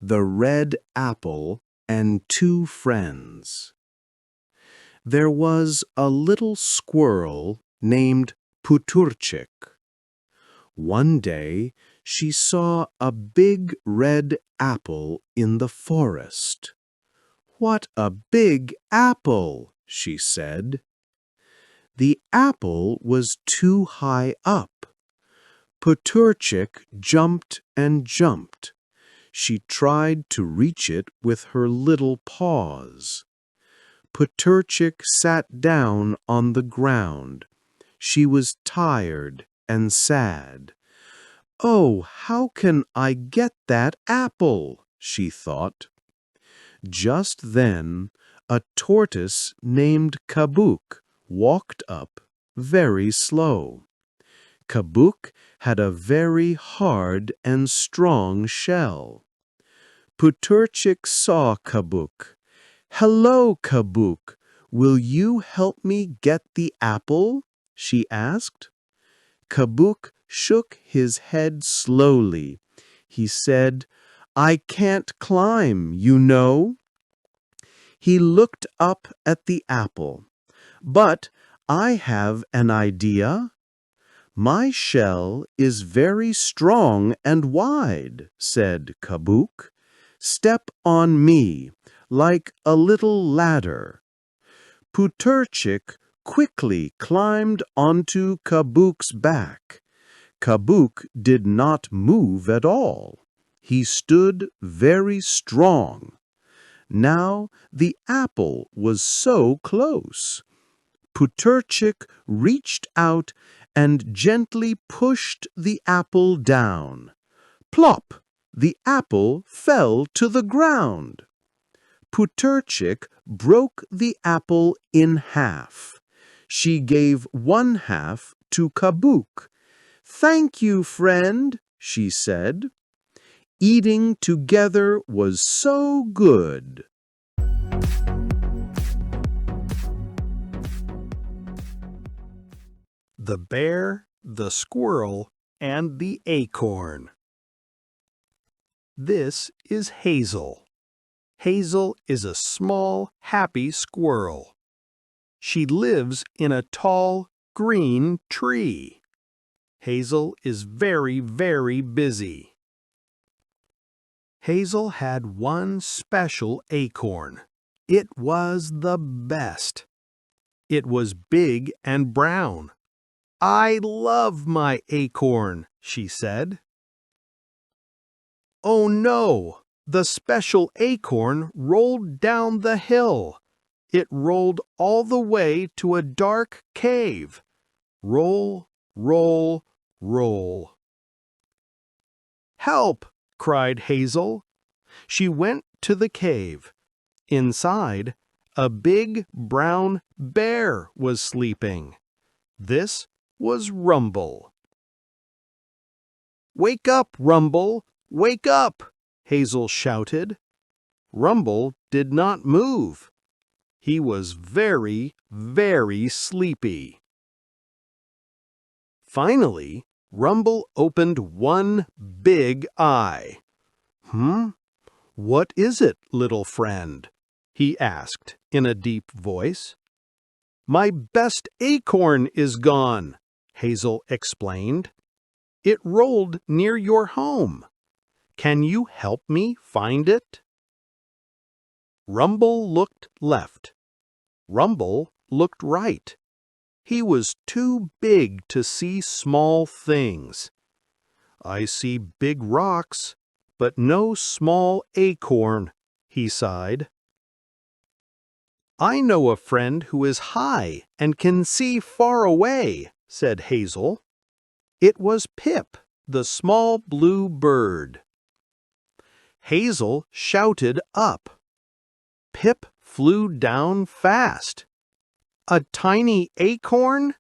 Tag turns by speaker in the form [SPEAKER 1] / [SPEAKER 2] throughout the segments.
[SPEAKER 1] the Red Apple and Two Friends. There was a little squirrel named Puturchik. One day she saw a big red apple in the forest. "What a big apple!" she said. The apple was too high up. Puturchik jumped and jumped. She tried to reach it with her little paws. Puturchik sat down on the ground. She was tired and sad. "Oh, how can I get that apple?" she thought. Just then, a tortoise named Kabuk walked up, very slow. Kabuk had a very hard and strong shell. Puturchik saw Kabuk. "Hello, Kabuk. Will you help me get the apple?" she asked. Kabuk shook his head slowly. He said, "I can't climb, you know." He looked up at the apple. "But I have an idea. My shell is very strong and wide," said Kabuk. "Step on me, like a little ladder." Puturchik quickly climbed onto Kabuk's back. Kabuk did not move at all. He stood very strong. Now the apple was so close. Puturchik reached out and gently pushed the apple down. Plop! The apple fell to the ground. Puturchik broke the apple in half. She gave one half to Kabuk. "Thank you, friend," she said. Eating together was so good.
[SPEAKER 2] The Bear, the Squirrel, and the Acorn. This is Hazel. Hazel is a small, happy squirrel. She lives in a tall, green tree. Hazel is very, very busy. Hazel had one special acorn. It was the best. It was big and brown. "I love my acorn," she said. Oh no! The special acorn rolled down the hill. It rolled all the way to a dark cave. Roll, roll, roll. "Help!" cried Hazel. She went to the cave. Inside, a big brown bear was sleeping. This was Rumble. "Wake up, Rumble! Wake up!" Hazel shouted. Rumble did not move. He was very, very sleepy. Finally, Rumble opened one big eye. What is it, little friend?" he asked in a deep voice. "My best acorn is gone," Hazel explained. "It rolled near your home. Can you help me find it?" Rumble looked left. Rumble looked right. He was too big to see small things. "I see big rocks, but no small acorn," he sighed. "I know a friend who is high and can see far away," said Hazel. It was Pip, the small blue bird. Hazel shouted up. Pip flew down fast. "A tiny acorn?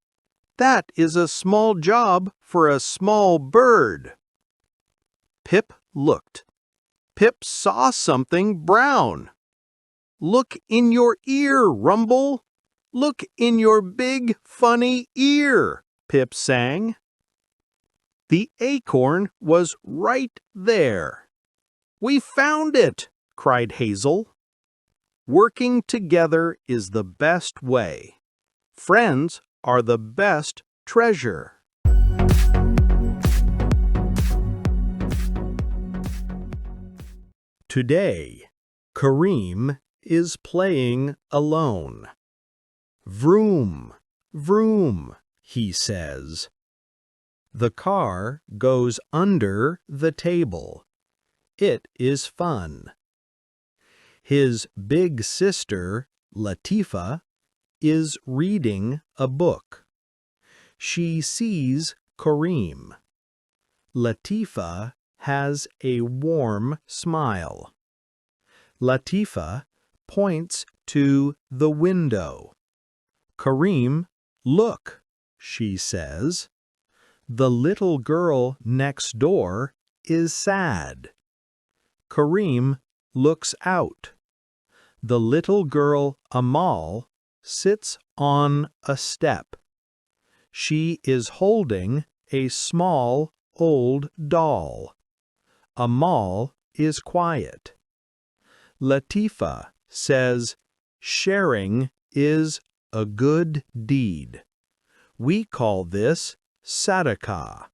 [SPEAKER 2] That is a small job for a small bird." Pip looked. Pip saw something brown. "Look in your ear, Rumble! Look in your big, funny ear!" Pip sang. The acorn was right there. We found it! Cried Hazel. Working together is the best way. Friends are the best treasure. Today, Kareem is playing alone. Vroom, vroom, he says. The car goes under the table. It is fun. His big sister, Latifa, is reading a book. She sees Kareem. Latifa has a warm smile. Latifa points to the window. Kareem, look, she says. The little girl next door is sad. Kareem looks out. The little girl Amal sits on a step. She is holding a small old doll. Amal is quiet. Latifa says, sharing is a good deed. We call this sadaqah.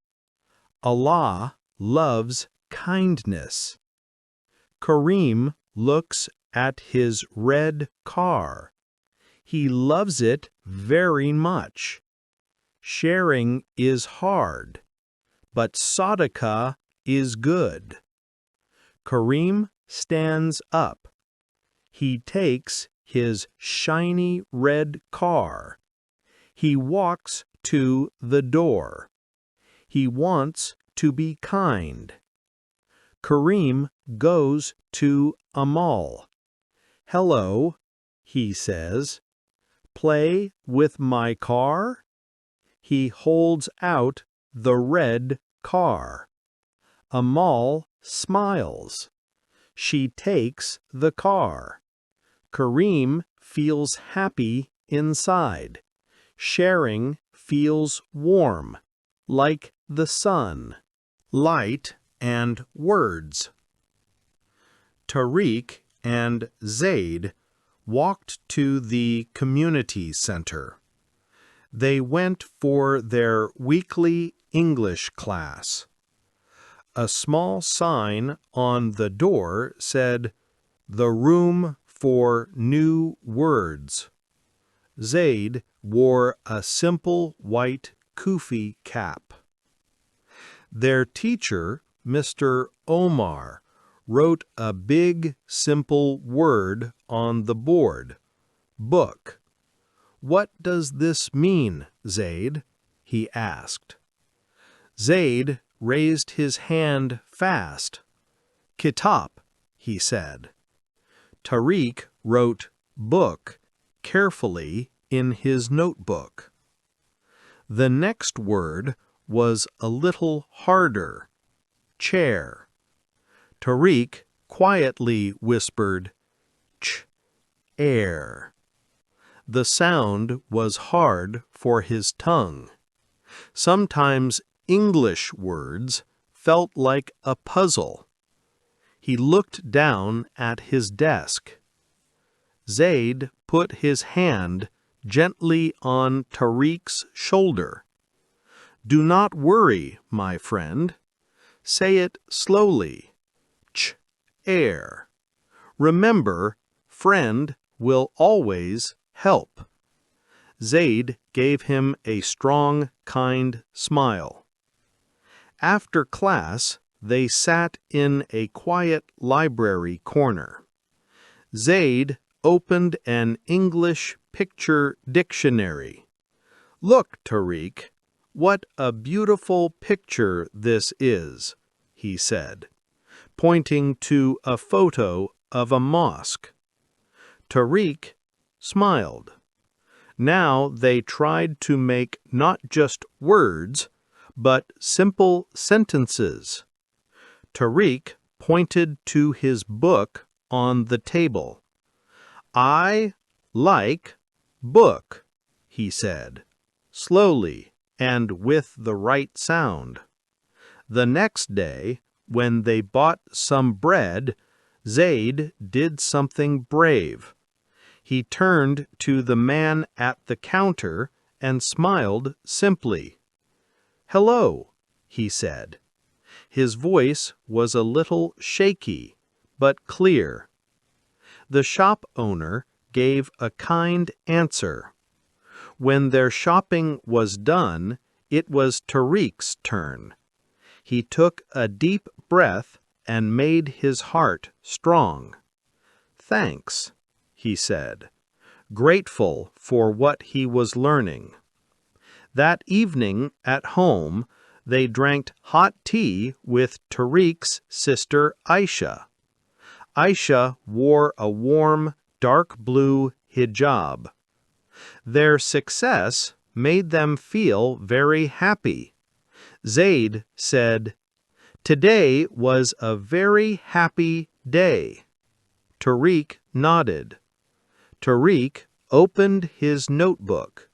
[SPEAKER 2] Allah loves kindness. Kareem looks at his red car. He loves it very much. Sharing is hard, but sadaqah is good. Kareem stands up. He takes his shiny red car. He walks to the door. He wants to be kind. Kareem goes to Amal. Hello, he says. Play with my car? He holds out the red car. Amal smiles. She takes the car. Kareem feels happy inside. Sharing feels warm, like the sun. Light and words. Tariq and Zaid walked to the community center. They went for their weekly English class. A small sign on the door said, "The room for new words." Zaid wore a simple white kufi cap. Their teacher, Mr. Omar, wrote a big, simple word on the board, book. What does this mean, Zaid? He asked. Zaid raised his hand fast. Kitab, he said. Tariq wrote book carefully in his notebook. The next word was a little harder, chair. Tariq quietly whispered, ch, air. The sound was hard for his tongue. Sometimes English words felt like a puzzle. He looked down at his desk. Zaid put his hand gently on Tariq's shoulder. Do not worry, my friend. Say it slowly. Ch, air. Remember, friend will always help. Zaid gave him a strong, kind smile. After class, they sat in a quiet library corner. Zaid opened an English picture dictionary. Look, Tariq, what a beautiful picture this is, he said, pointing to a photo of a mosque. Tariq smiled. Now they tried to make not just words, but simple sentences. Tariq pointed to his book on the table. I like book, he said, slowly and with the right sound. The next day, When they bought some bread, Zaid did something brave. He turned to the man at the counter and smiled simply. "Hello," he said. His voice was a little shaky, but clear. The shop owner gave a kind answer. When their shopping was done, it was Tariq's turn. He took a deep breath and made his heart strong. "Thanks," he said, grateful for what he was learning. That evening at home, they drank hot tea with Tariq's sister Aisha. Aisha wore a warm, dark blue hijab. Their success made them feel very happy. Zaid said, "Today was a very happy day." Tariq nodded. Tariq opened his notebook.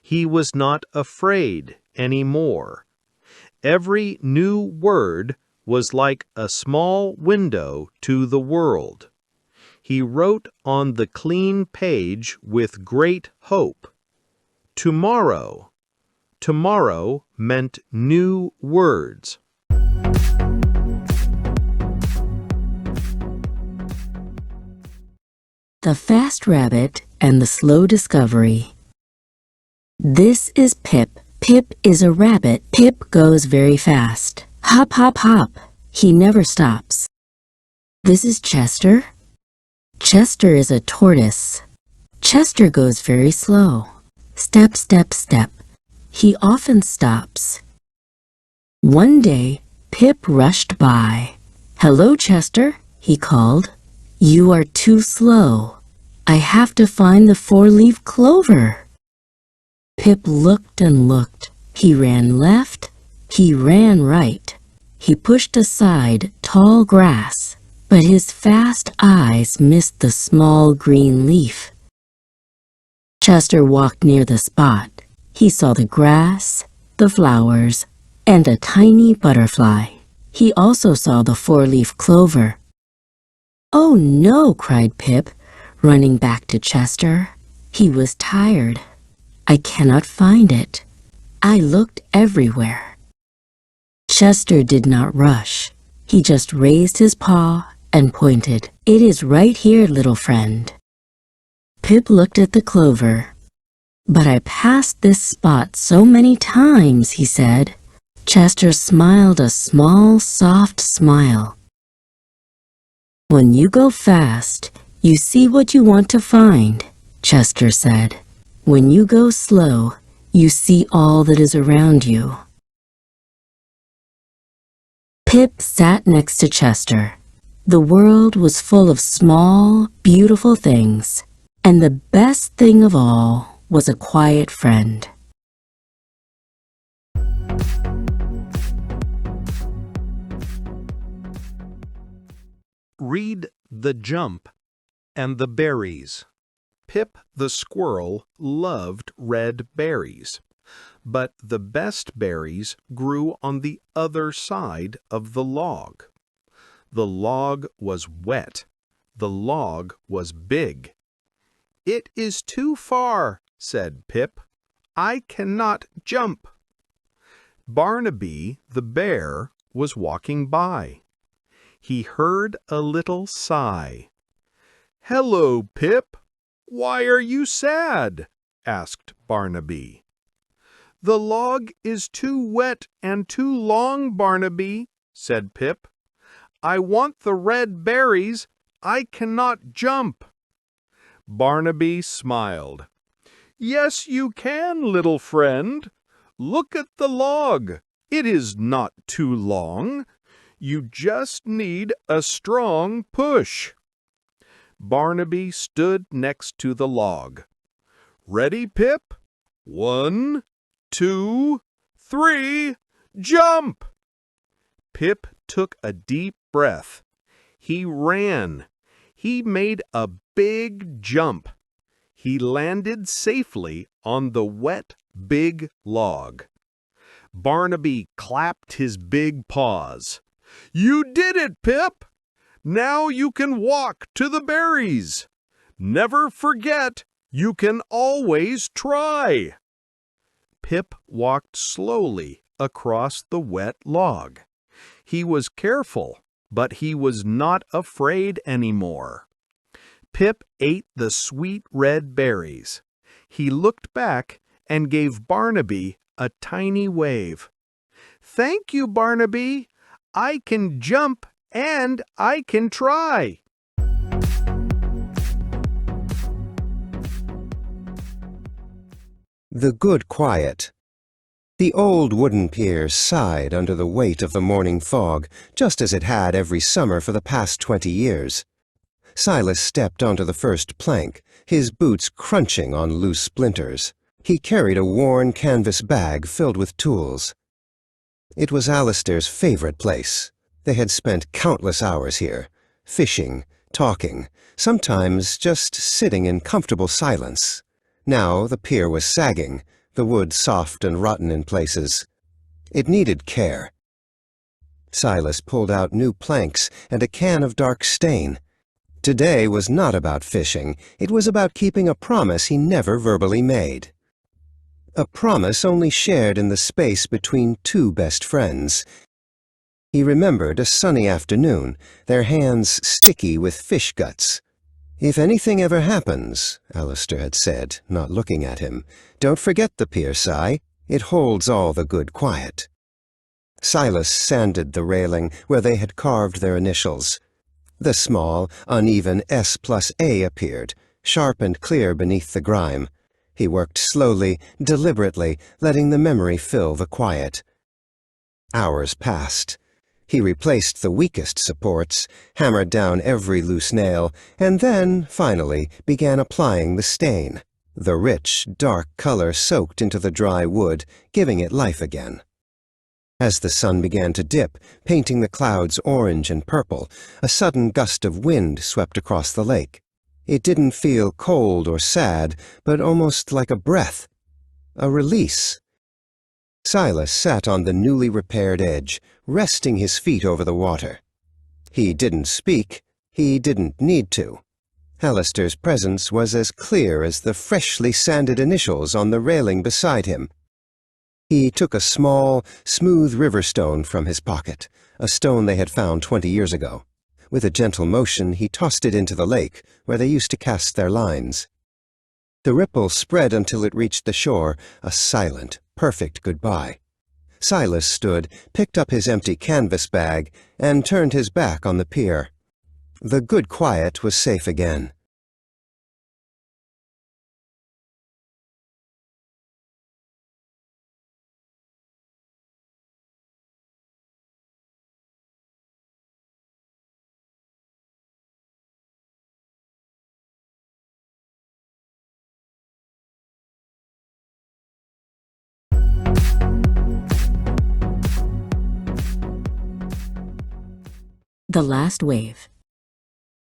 [SPEAKER 2] He was not afraid anymore. Every new word was like a small window to the world. He wrote on the clean page with great hope. Tomorrow. Tomorrow meant new words.
[SPEAKER 3] The Fast Rabbit and the Slow Discovery. This is Pip. Pip is a rabbit. Pip goes very fast. Hop, hop, hop. He never stops. This is Chester. Chester is a tortoise. Chester goes very slow. Step, step, step. He often stops. One day, Pip rushed by. "Hello, Chester," he called. "You are too slow. I have to find the four-leaf clover." Pip looked and looked. He ran left. He ran right. He pushed aside tall grass, but his fast eyes missed the small green leaf. Chester walked near the spot. He saw the grass, the flowers, and a tiny butterfly. He also saw the four-leaf clover. "Oh no!" cried Pip, running back to Chester. He was tired. "I cannot find it. I looked everywhere." Chester did not rush. He just raised his paw and pointed. "It is right here, little friend." Pip looked at the clover. "But I passed this spot so many times," he said. Chester smiled a small, soft smile. "When you go fast, you see what you want to find," Chester said. "When you go slow, you see all that is around you." Pip sat next to Chester. The world was full of small, beautiful things, and the best thing of all was a quiet friend.
[SPEAKER 2] Read The Jump and the Berries. Pip the squirrel loved red berries, but the best berries grew on the other side of the log. The log was wet. The log was big. "It is too far," said Pip. "I cannot jump." Barnaby the bear was walking by. He heard a little sigh. "Hello, Pip. Why are you sad?" asked Barnaby. "The log is too wet and too long, Barnaby," said Pip. "I want the red berries. I cannot jump." Barnaby smiled. "Yes, you can, little friend. Look at the log. It is not too long. You just need a strong push." Barnaby stood next to the log. "Ready, Pip? 1, 2, 3, jump!" Pip took a deep breath. He ran. He made a big jump. He landed safely on the wet, big log. Barnaby clapped his big paws. You did it, Pip! Now you can walk to the berries. Never forget, you can always try. Pip walked slowly across the wet log. He was careful, but he was not afraid anymore. Pip ate the sweet red berries. He looked back and gave Barnaby a tiny wave. "Thank you, Barnaby. I can jump and I can try."
[SPEAKER 4] The Good Quiet. The old wooden pier sighed under the weight of the morning fog, just as it had every summer for the past 20 years. Silas stepped onto the first plank, his boots crunching on loose splinters. He carried a worn canvas bag filled with tools. It was Alistair's favorite place. They had spent countless hours here, fishing, talking, sometimes just sitting in comfortable silence. Now the pier was sagging, the wood soft and rotten in places. It needed care. Silas pulled out new planks and a can of dark stain. Today was not about fishing, it was about keeping a promise he never verbally made. A promise only shared in the space between two best friends. He remembered a sunny afternoon, their hands sticky with fish guts. "If anything ever happens," Alistair had said, not looking at him, "don't forget the pier, Si. It holds all the good quiet." Silas sanded the railing where they had carved their initials. The small, uneven S+A appeared, sharp and clear beneath the grime. He worked slowly, deliberately, letting the memory fill the quiet. Hours passed. He replaced the weakest supports, hammered down every loose nail, and then, finally, began applying the stain. The rich, dark color soaked into the dry wood, giving it life again. As the sun began to dip, painting the clouds orange and purple, a sudden gust of wind swept across the lake. It didn't feel cold or sad, but almost like a breath. A release. Silas sat on the newly repaired edge, resting his feet over the water. He didn't speak. He didn't need to. Alistair's presence was as clear as the freshly sanded initials on the railing beside him. He took a small, smooth river stone from his pocket, a stone they had found 20 years ago. With a gentle motion, he tossed it into the lake, where they used to cast their lines. The ripple spread until it reached the shore, a silent, perfect goodbye. Silas stood, picked up his empty canvas bag, and turned his back on the pier. The good quiet was safe again.
[SPEAKER 3] The Last Wave.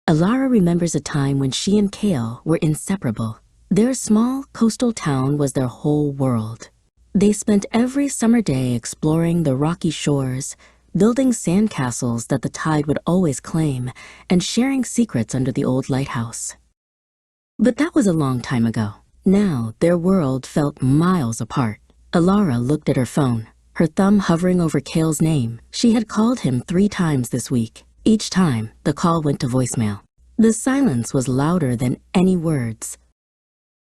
[SPEAKER 3] Alara remembers a time when she and Kale were inseparable. Their small coastal town was their whole world. They spent every summer day exploring the rocky shores, building sandcastles that the tide would always claim, and sharing secrets under the old lighthouse. But that was a long time ago. Now their world felt miles apart. Alara looked at her phone, her thumb hovering over Kale's name. She had called him 3 times this week. Each time, the call went to voicemail. The silence was louder than any words.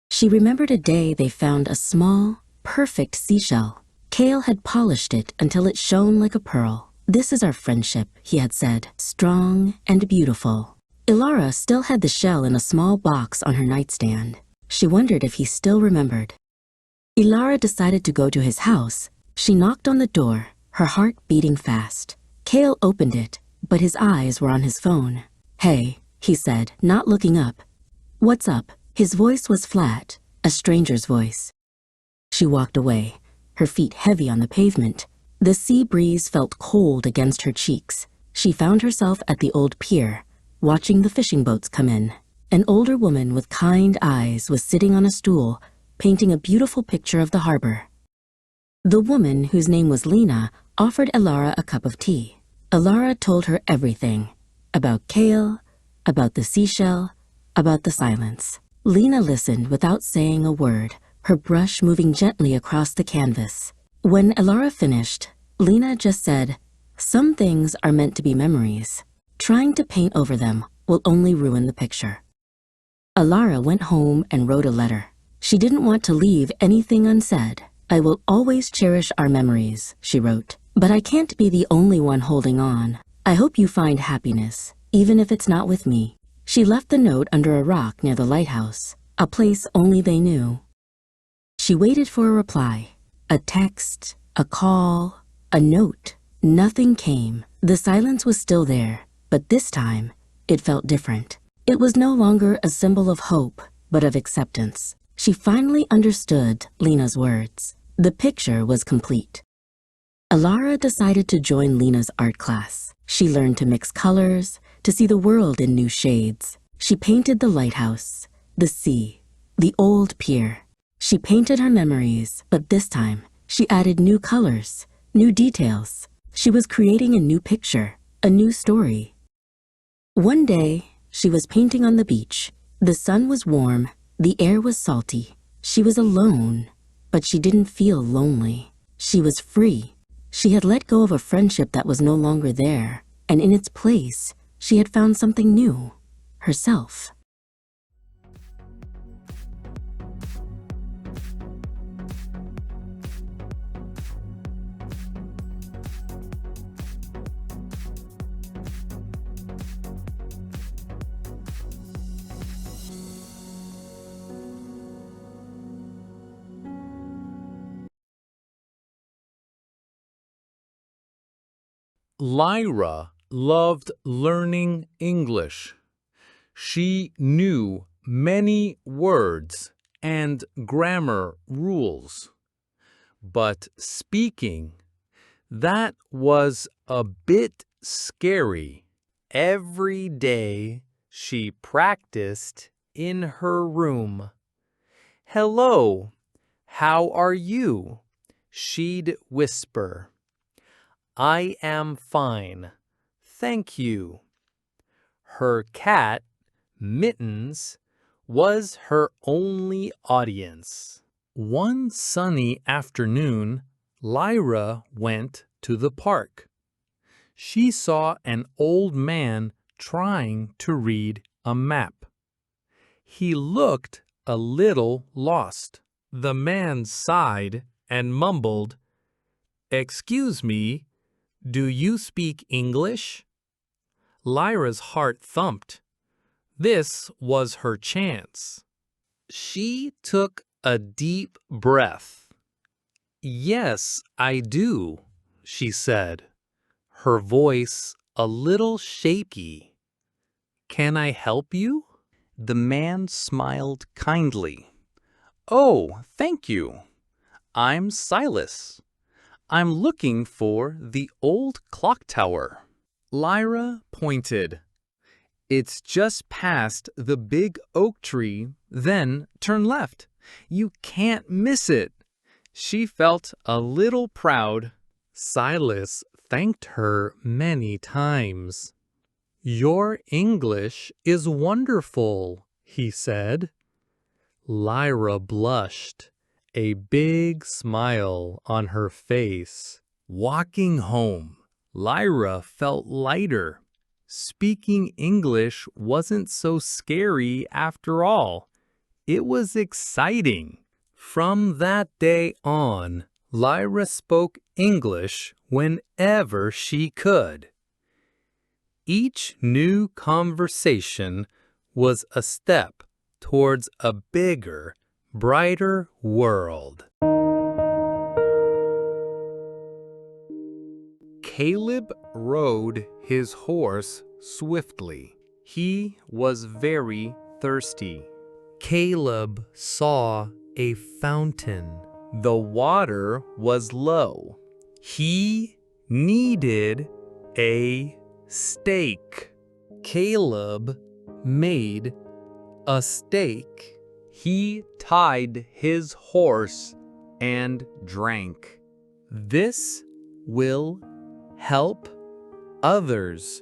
[SPEAKER 3] She remembered a day they found a small, perfect seashell. Kale had polished it until it shone like a pearl. "This is our friendship," he had said, "strong and beautiful." Ilara still had the shell in a small box on her nightstand. She wondered if he still remembered. Ilara decided to go to his house. She knocked on the door, her heart beating fast. Kale opened it, but his eyes were on his phone. "Hey," he said, not looking up. "What's up?" His voice was flat, a stranger's voice. She walked away, her feet heavy on the pavement. The sea breeze felt cold against her cheeks. She found herself at the old pier, watching the fishing boats come in. An older woman with kind eyes was sitting on a stool, painting a beautiful picture of the harbor. The woman, whose name was Lena, offered Alara a cup of tea. Alara told her everything about Kale, about the seashell, about the silence. Lena listened without saying a word, her brush moving gently across the canvas. When Alara finished, Lena just said, "Some things are meant to be memories. Trying to paint over them will only ruin the picture." Alara went home and wrote a letter. She didn't want to leave anything unsaid. "I will always cherish our memories," she wrote. "But I can't be the only one holding on. I hope you find happiness, even if it's not with me." She left the note under a rock near the lighthouse, a place only they knew. She waited for a reply, a text, a call, a note. Nothing came. The silence was still there, but this time it felt different. It was no longer a symbol of hope, but of acceptance. She finally understood Lena's words. The picture was complete. Alara decided to join Lena's art class. She learned to mix colors, to see the world in new shades. She painted the lighthouse, the sea, the old pier. She painted her memories, but this time she added new colors, new details. She was creating a new picture, a new story. One day, she was painting on the beach. The sun was warm, the air was salty. She was alone, but she didn't feel lonely. She was free. She had let go of a friendship that was no longer there, and in its place, she had found something new, herself.
[SPEAKER 2] Lyra loved learning English. She knew many words and grammar rules. But speaking, that was a bit scary. Every day she practiced in her room. "Hello, how are you?" she'd whisper. "I am fine, thank you." Her cat, Mittens, was her only audience. One sunny afternoon, Lyra went to the park. She saw an old man trying to read a map. He looked a little lost. The man sighed and mumbled, "Excuse me, do you speak English?" Lyra's heart thumped. This was her chance. She took a deep breath. "Yes, I do," she said, her voice a little shaky. "Can I help you?" The man smiled kindly. "Oh, thank you. I'm Silas. I'm looking for the old clock tower." Lyra pointed. "It's just past the big oak tree, then turn left. You can't miss it." She felt a little proud. Silas thanked her many times. "Your English is wonderful," he said. Lyra blushed, a big smile on her face. Walking home, Lyra felt lighter. Speaking English wasn't so scary after all. It was exciting. From that day on, Lyra spoke English whenever she could. Each new conversation was a step towards a bigger, brighter world. Caleb rode his horse swiftly. He was very thirsty. Caleb saw a fountain. The water was low. He needed a stake. Caleb made a stake. He tied his horse and drank. "This will help others,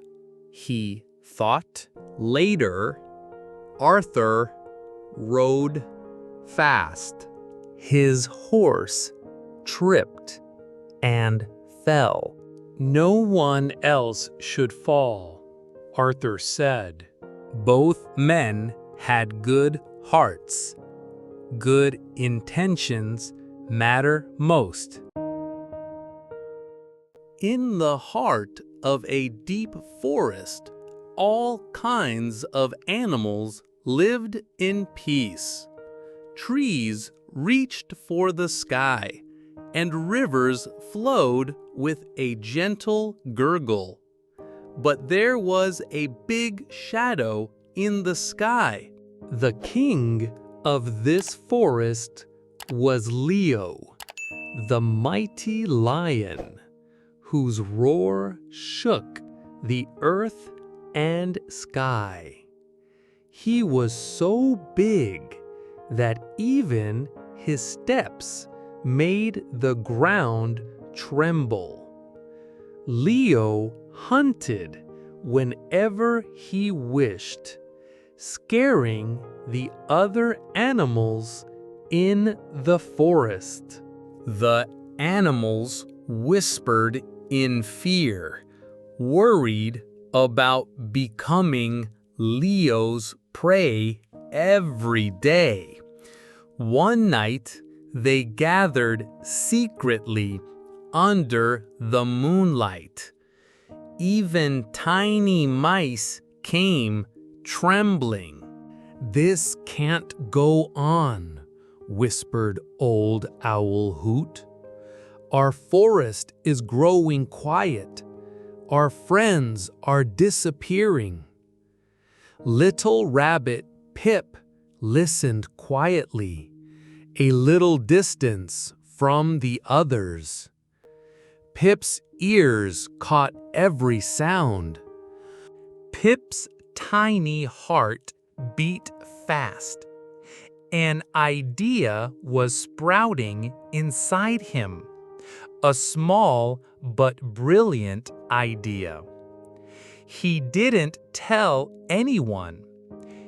[SPEAKER 2] he thought. Later, Arthur rode fast. His horse tripped and fell. No one else should fall, Arthur said. Both men had good hearts. Good intentions matter most. In the heart of a deep forest, all kinds of animals lived in peace. Trees reached for the sky, and rivers flowed with a gentle gurgle. But there was a big shadow in the sky. The king of this forest was Leo, the mighty lion, whose roar shook the earth and sky. He was so big that even his steps made the ground tremble. Leo hunted whenever he wished, scaring the other animals in the forest. The animals whispered in fear, worried about becoming Leo's prey every day. One night, they gathered secretly under the moonlight. Even tiny mice came trembling. "This can't go on," whispered Old Owl Hoot. "Our forest is growing quiet. Our friends are disappearing." Little Rabbit Pip listened quietly, a little distance from the others. Pip's ears caught every sound. Pip's tiny heart beat fast. An idea was sprouting inside him, a small but brilliant idea. He didn't tell anyone.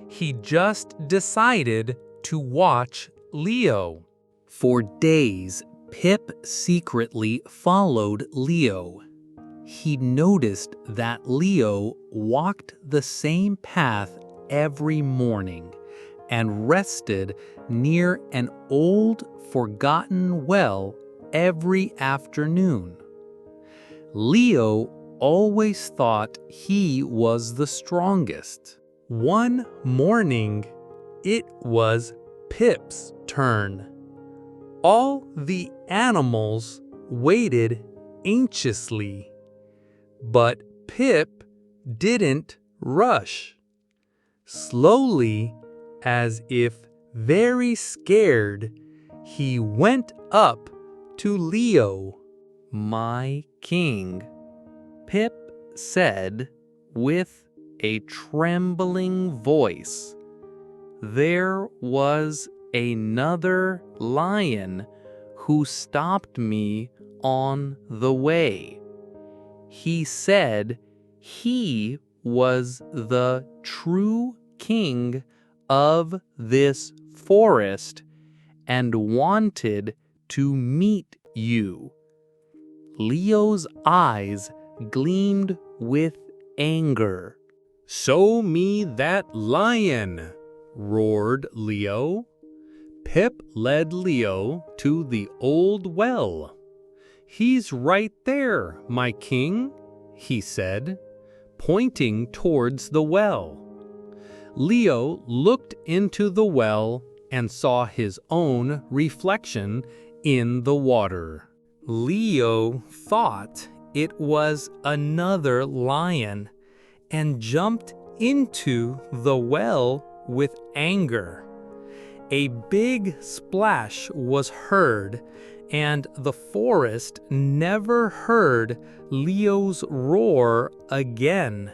[SPEAKER 2] He just decided to watch Leo. For days, Pip secretly followed Leo. He noticed that Leo walked the same path every morning and rested near an old, forgotten well every afternoon. Leo always thought he was the strongest. One morning, it was Pip's turn. All the animals waited anxiously, but Pip didn't rush. Slowly, as if very scared, he went up to Leo. "My king," Pip said with a trembling voice. "There was another lion who stopped me on the way. He said he was the true king of this forest and wanted to meet you." Leo's eyes gleamed with anger. "Show me that lion!" roared Leo. Pip led Leo to the old well. "He's right there, my king," he said, pointing towards the well. Leo looked into the well and saw his own reflection in the water. Leo thought it was another lion and jumped into the well with anger. A big splash was heard, and the forest never heard Leo's roar again.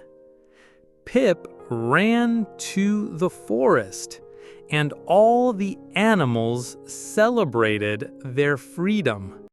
[SPEAKER 2] Pip ran to the forest, and all the animals celebrated their freedom.